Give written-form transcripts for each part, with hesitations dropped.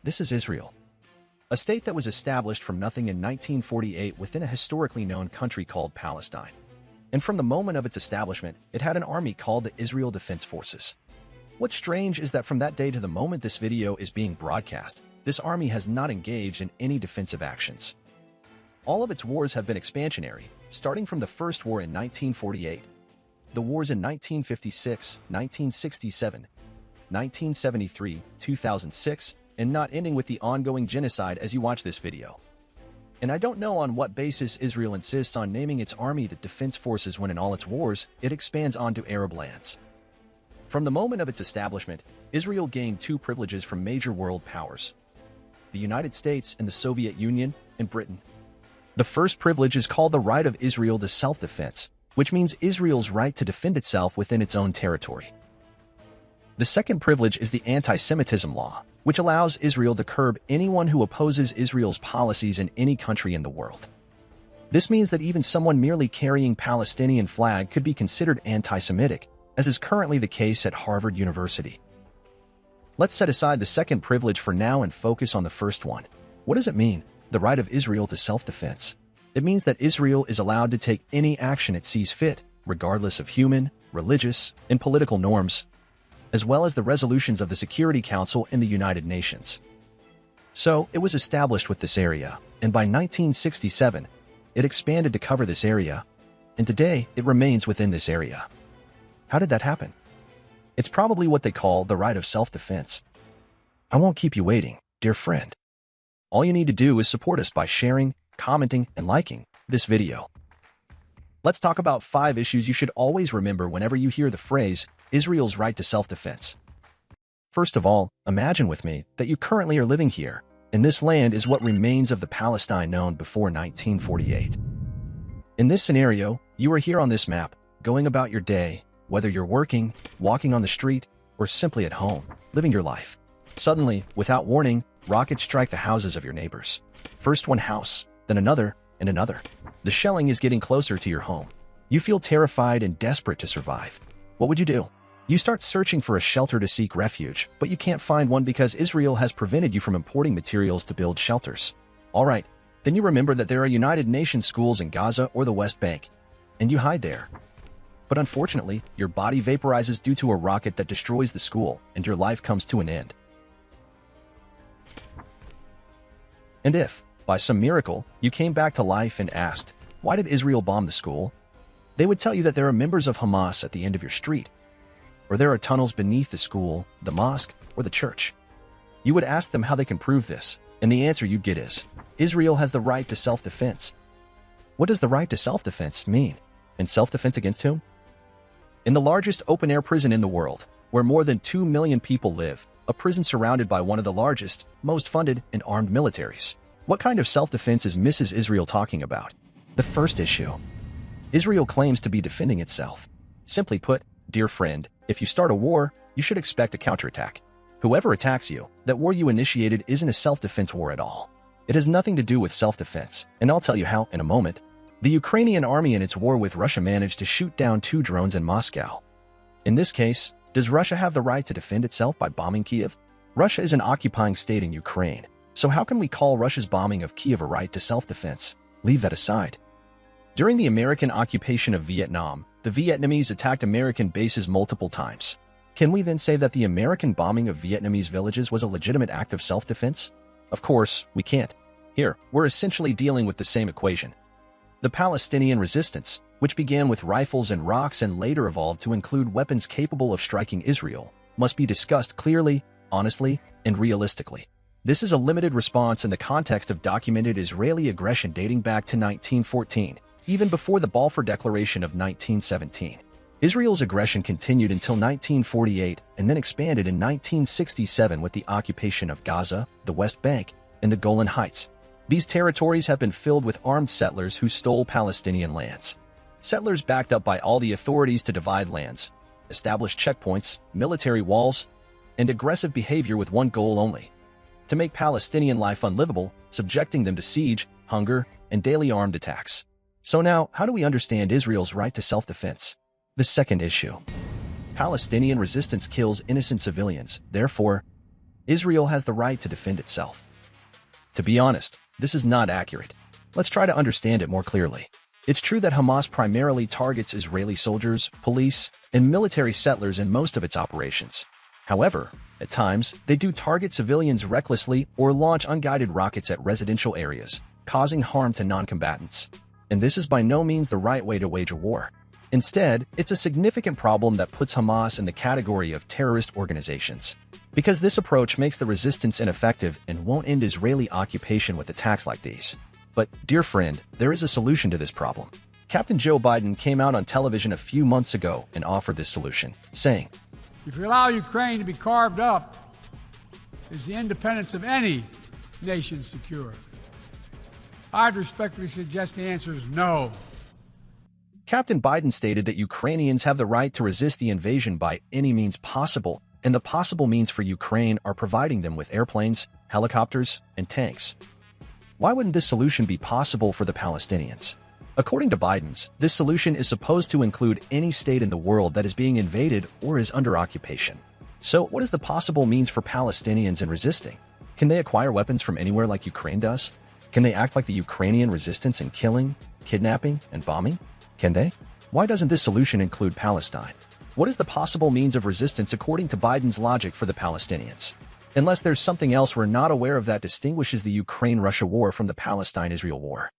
This is Israel, a state that was established from nothing in 1948 within a historically known country called Palestine. And from the moment of its establishment, it had an army called the Israel Defense Forces. What's strange is that from that day to the moment this video is being broadcast, this army has not engaged in any defensive actions. All of its wars have been expansionary, starting from the first war in 1948, the wars in 1956, 1967, 1973, 2006, and not ending with the ongoing genocide as you watch this video. And I don't know on what basis Israel insists on naming its army the Defense Forces when in all its wars, it expands onto Arab lands. From the moment of its establishment, Israel gained two privileges from major world powers: the United States and the Soviet Union and Britain. The first privilege is called the right of Israel to self-defense, which means Israel's right to defend itself within its own territory. The second privilege is the anti-Semitism law, which allows Israel to curb anyone who opposes Israel's policies in any country in the world. This means that even someone merely carrying Palestinian flag could be considered anti-Semitic, as is currently the case at Harvard University. Let's set aside the second privilege for now and focus on the first one. What does it mean, the right of Israel to self-defense? It means that Israel is allowed to take any action it sees fit, regardless of human, religious, and political norms, as well as the resolutions of the Security Council and the United Nations. So, it was established with this area, and by 1967, it expanded to cover this area, and today it remains within this area. How did that happen? It's probably what they call the right of self-defense. I won't keep you waiting, dear friend. All you need to do is support us by sharing, commenting, and liking this video. Let's talk about 5 issues you should always remember whenever you hear the phrase, Israel's right to self-defense. First of all, imagine with me that you currently are living here, and this land is what remains of the Palestine known before 1948. In this scenario, you are here on this map, going about your day, whether you're working, walking on the street, or simply at home, living your life. Suddenly, without warning, rockets strike the houses of your neighbors. First one house, then another, and another. The shelling is getting closer to your home. You feel terrified and desperate to survive. What would you do? You start searching for a shelter to seek refuge, but you can't find one because Israel has prevented you from importing materials to build shelters. All right, then you remember that there are United Nations schools in Gaza or the West Bank, and you hide there. But unfortunately, your body vaporizes due to a rocket that destroys the school, and your life comes to an end. And if, by some miracle, you came back to life and asked, why did Israel bomb the school? They would tell you that there are members of Hamas at the end of your street, or there are tunnels beneath the school, the mosque, or the church. You would ask them how they can prove this, and the answer you'd get is, Israel has the right to self-defense. What does the right to self-defense mean? And self-defense against whom? In the largest open-air prison in the world, where more than 2 million people live, a prison surrounded by one of the largest, most funded, and armed militaries. What kind of self-defense is Mrs. Israel talking about? The first issue. Israel claims to be defending itself. Simply put, dear friend, if you start a war, you should expect a counterattack. Whoever attacks you, that war you initiated isn't a self-defense war at all. It has nothing to do with self-defense, and I'll tell you how in a moment. The Ukrainian army in its war with Russia managed to shoot down 2 drones in Moscow. In this case, does Russia have the right to defend itself by bombing Kiev? Russia is an occupying state in Ukraine, so how can we call Russia's bombing of Kiev a right to self-defense? Leave that aside. During the American occupation of Vietnam, the Vietnamese attacked American bases multiple times. Can we then say that the American bombing of Vietnamese villages was a legitimate act of self-defense? Of course, we can't. Here, we're essentially dealing with the same equation. The Palestinian resistance, which began with rifles and rocks and later evolved to include weapons capable of striking Israel, must be discussed clearly, honestly, and realistically. This is a limited response in the context of documented Israeli aggression dating back to 1914, even before the Balfour Declaration of 1917. Israel's aggression continued until 1948 and then expanded in 1967 with the occupation of Gaza, the West Bank, and the Golan Heights. These territories have been filled with armed settlers who stole Palestinian lands. Settlers backed up by all the authorities to divide lands, establish checkpoints, military walls, and aggressive behavior with one goal only: to make Palestinian life unlivable, subjecting them to siege, hunger, and daily armed attacks. So now, how do we understand Israel's right to self-defense? The second issue. Palestinian resistance kills innocent civilians. Therefore, Israel has the right to defend itself. To be honest, this is not accurate. Let's try to understand it more clearly. It's true that Hamas primarily targets Israeli soldiers, police, and military settlers in most of its operations. However, at times, they do target civilians recklessly or launch unguided rockets at residential areas, causing harm to non-combatants. And this is by no means the right way to wage a war. Instead, it's a significant problem that puts Hamas in the category of terrorist organizations. Because this approach makes the resistance ineffective and won't end Israeli occupation with attacks like these. But, dear friend, there is a solution to this problem. Captain Joe Biden came out on television a few months ago and offered this solution, saying, "If you allow Ukraine to be carved up, is the independence of any nation secure?" I'd respectfully suggest the answer is no. Captain Biden stated that Ukrainians have the right to resist the invasion by any means possible, and the possible means for Ukraine are providing them with airplanes, helicopters, and tanks. Why wouldn't this solution be possible for the Palestinians? According to Biden's, this solution is supposed to include any state in the world that is being invaded or is under occupation. So what is the possible means for Palestinians in resisting? Can they acquire weapons from anywhere like Ukraine does? Can they act like the Ukrainian resistance in killing, kidnapping, and bombing? Can they? Why doesn't this solution include Palestine? What is the possible means of resistance according to Biden's logic for the Palestinians? Unless there's something else we're not aware of that distinguishes the Ukraine-Russia war from the Palestine-Israel war.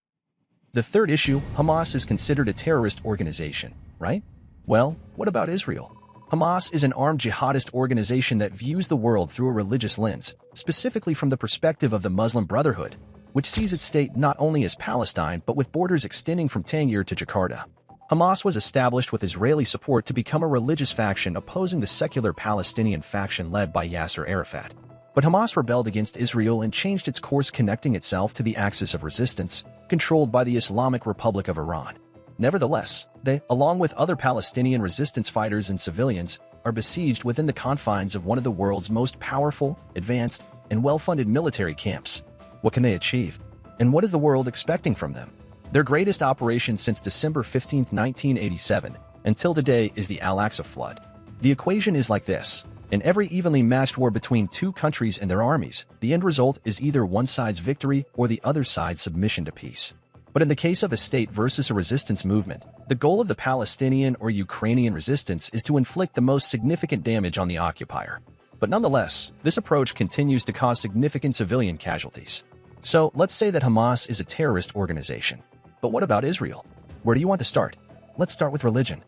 The third issue, Hamas is considered a terrorist organization, right? Well, what about Israel? Hamas is an armed jihadist organization that views the world through a religious lens, specifically from the perspective of the Muslim Brotherhood, which sees its state not only as Palestine but with borders extending from Tangier to Jakarta. Hamas was established with Israeli support to become a religious faction opposing the secular Palestinian faction led by Yasser Arafat. But Hamas rebelled against Israel and changed its course, connecting itself to the axis of resistance, controlled by the Islamic Republic of Iran. Nevertheless, they, along with other Palestinian resistance fighters and civilians, are besieged within the confines of one of the world's most powerful, advanced, and well-funded military camps. What can they achieve? And what is the world expecting from them? Their greatest operation since December 15, 1987, until today is the Al-Aqsa flood. The equation is like this. In every evenly matched war between two countries and their armies, the end result is either one side's victory or the other side's submission to peace. But in the case of a state versus a resistance movement, the goal of the Palestinian or Ukrainian resistance is to inflict the most significant damage on the occupier. But nonetheless, this approach continues to cause significant civilian casualties. So let's say that Hamas is a terrorist organization. But what about Israel? Where do you want to start? Let's start with religion.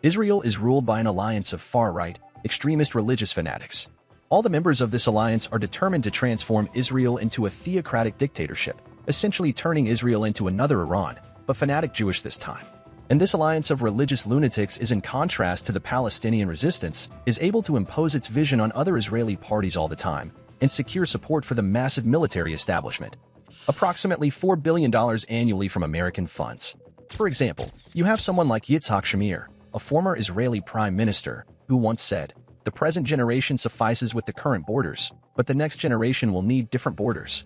Israel is ruled by an alliance of far-right, extremist religious fanatics. All the members of this alliance are determined to transform Israel into a theocratic dictatorship, essentially turning Israel into another Iran, but fanatic Jewish this time. And this alliance of religious lunatics is in contrast to the Palestinian resistance, is able to impose its vision on other Israeli parties all the time, and secure support for the massive military establishment. Approximately $4 billion annually from American funds. For example, you have someone like Yitzhak Shamir, a former Israeli prime minister, who once said, "The present generation suffices with the current borders, but the next generation will need different borders."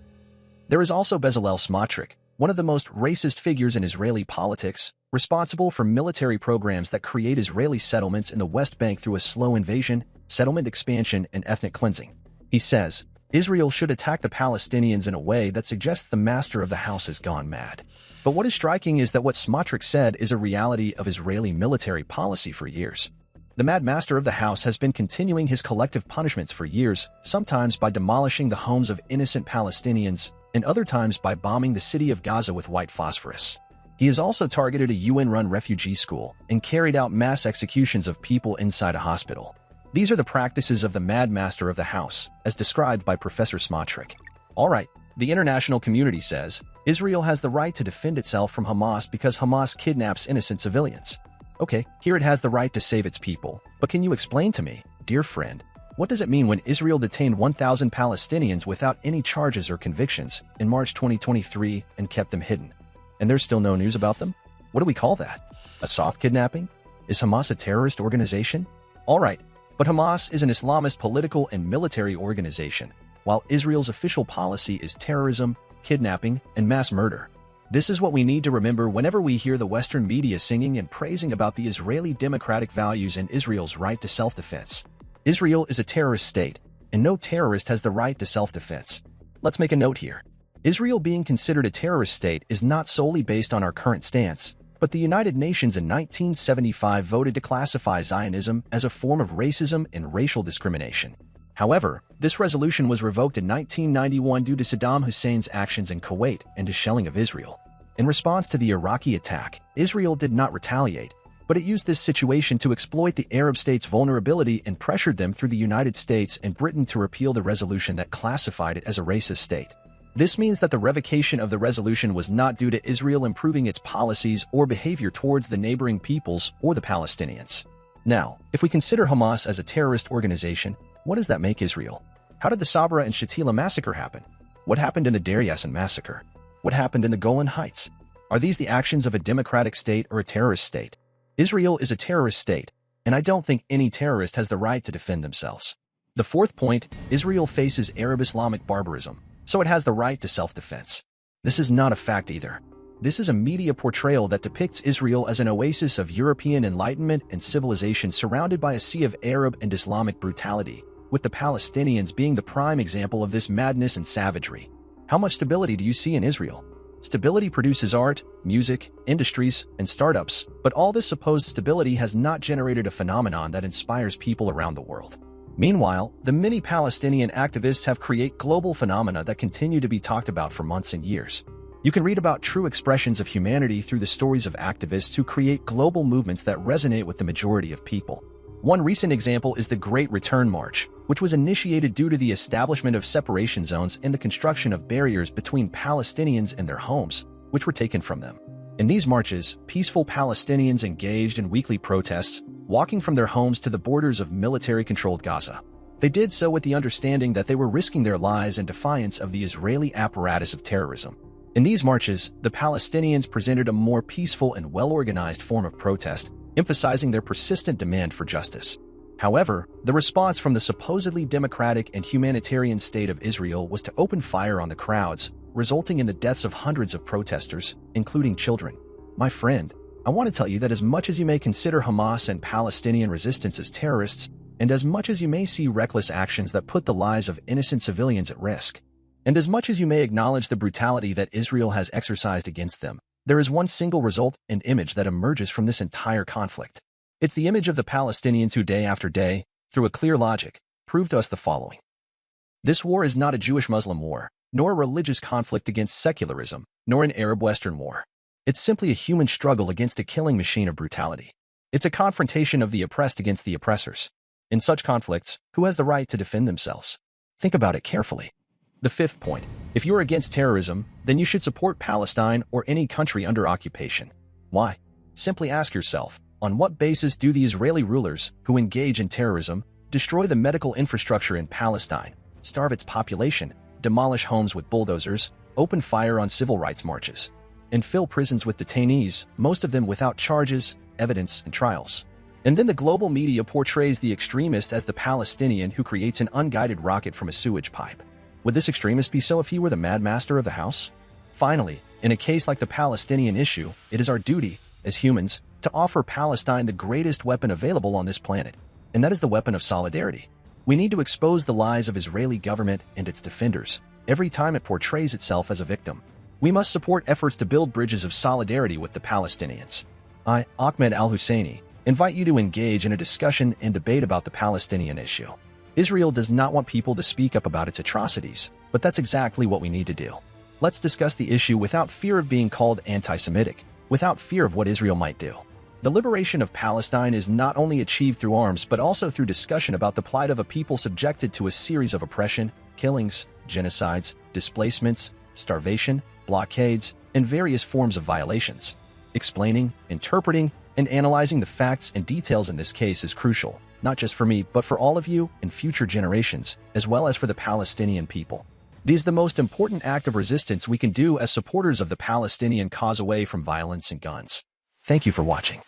There is also Bezalel Smotrich, one of the most racist figures in Israeli politics, responsible for military programs that create Israeli settlements in the West Bank through a slow invasion, settlement expansion, and ethnic cleansing. He says, Israel should attack the Palestinians in a way that suggests the master of the house has gone mad. But what is striking is that what Smotrich said is a reality of Israeli military policy for years. The Mad Master of the House has been continuing his collective punishments for years, sometimes by demolishing the homes of innocent Palestinians, and other times by bombing the city of Gaza with white phosphorus. He has also targeted a UN-run refugee school and carried out mass executions of people inside a hospital. These are the practices of the Mad Master of the House, as described by Professor Smotrich. All right, the international community says, Israel has the right to defend itself from Hamas because Hamas kidnaps innocent civilians. Okay, here it has the right to save its people, but can you explain to me, dear friend, what does it mean when Israel detained 1,000 Palestinians without any charges or convictions in March 2023 and kept them hidden? And there's still no news about them? What do we call that? A soft kidnapping? Is Hamas a terrorist organization? All right, but Hamas is an Islamist political and military organization, while Israel's official policy is terrorism, kidnapping, and mass murder. This is what we need to remember whenever we hear the Western media singing and praising about the Israeli democratic values and Israel's right to self-defense. Israel is a terrorist state, and no terrorist has the right to self-defense. Let's make a note here. Israel being considered a terrorist state is not solely based on our current stance, but the United Nations in 1975 voted to classify Zionism as a form of racism and racial discrimination. However, this resolution was revoked in 1991 due to Saddam Hussein's actions in Kuwait and his shelling of Israel. In response to the Iraqi attack, Israel did not retaliate, but it used this situation to exploit the Arab states' vulnerability and pressured them through the United States and Britain to repeal the resolution that classified it as a racist state. This means that the revocation of the resolution was not due to Israel improving its policies or behavior towards the neighboring peoples or the Palestinians. Now, if we consider Hamas as a terrorist organization, what does that make Israel? How did the Sabra and Shatila massacre happen? What happened in the Deir Yassin massacre? What happened in the Golan Heights? Are these the actions of a democratic state or a terrorist state? Israel is a terrorist state, and I don't think any terrorist has the right to defend themselves. The fourth point, Israel faces Arab Islamic barbarism, so it has the right to self-defense. This is not a fact either. This is a media portrayal that depicts Israel as an oasis of European enlightenment and civilization surrounded by a sea of Arab and Islamic brutality, with the Palestinians being the prime example of this madness and savagery. How much stability do you see in Israel? Stability produces art, music, industries, and startups, but all this supposed stability has not generated a phenomenon that inspires people around the world. Meanwhile, the many Palestinian activists have created global phenomena that continue to be talked about for months and years. You can read about true expressions of humanity through the stories of activists who create global movements that resonate with the majority of people. One recent example is the Great Return March, which was initiated due to the establishment of separation zones and the construction of barriers between Palestinians and their homes, which were taken from them. In these marches, peaceful Palestinians engaged in weekly protests, walking from their homes to the borders of military-controlled Gaza. They did so with the understanding that they were risking their lives in defiance of the Israeli apparatus of terrorism. In these marches, the Palestinians presented a more peaceful and well-organized form of protest, emphasizing their persistent demand for justice. However, the response from the supposedly democratic and humanitarian state of Israel was to open fire on the crowds, resulting in the deaths of hundreds of protesters, including children. My friend, I want to tell you that as much as you may consider Hamas and Palestinian resistance as terrorists, and as much as you may see reckless actions that put the lives of innocent civilians at risk, and as much as you may acknowledge the brutality that Israel has exercised against them, there is one single result and image that emerges from this entire conflict. It's the image of the Palestinians who day after day, through a clear logic, prove to us the following. This war is not a Jewish-Muslim war, nor a religious conflict against secularism, nor an Arab-Western war. It's simply a human struggle against a killing machine of brutality. It's a confrontation of the oppressed against the oppressors. In such conflicts, who has the right to defend themselves? Think about it carefully. The fifth point, if you're against terrorism, then you should support Palestine or any country under occupation. Why? Simply ask yourself, on what basis do the Israeli rulers, who engage in terrorism, destroy the medical infrastructure in Palestine, starve its population, demolish homes with bulldozers, open fire on civil rights marches, and fill prisons with detainees, most of them without charges, evidence, and trials? And then the global media portrays the extremist as the Palestinian who creates an unguided rocket from a sewage pipe. Would this extremist be so if he were the mad master of the house? Finally, in a case like the Palestinian issue, it is our duty, as humans, to offer Palestine the greatest weapon available on this planet, and that is the weapon of solidarity. We need to expose the lies of Israeli government and its defenders every time it portrays itself as a victim. We must support efforts to build bridges of solidarity with the Palestinians. I, Ahmed Al Husseiny, invite you to engage in a discussion and debate about the Palestinian issue. Israel does not want people to speak up about its atrocities, but that's exactly what we need to do. Let's discuss the issue without fear of being called anti-Semitic, without fear of what Israel might do. The liberation of Palestine is not only achieved through arms but also through discussion about the plight of a people subjected to a series of oppression, killings, genocides, displacements, starvation, blockades, and various forms of violations. Explaining, interpreting, and analyzing the facts and details in this case is crucial, not just for me, but for all of you and future generations, as well as for the Palestinian people. This is the most important act of resistance we can do as supporters of the Palestinian cause away from violence and guns. Thank you for watching.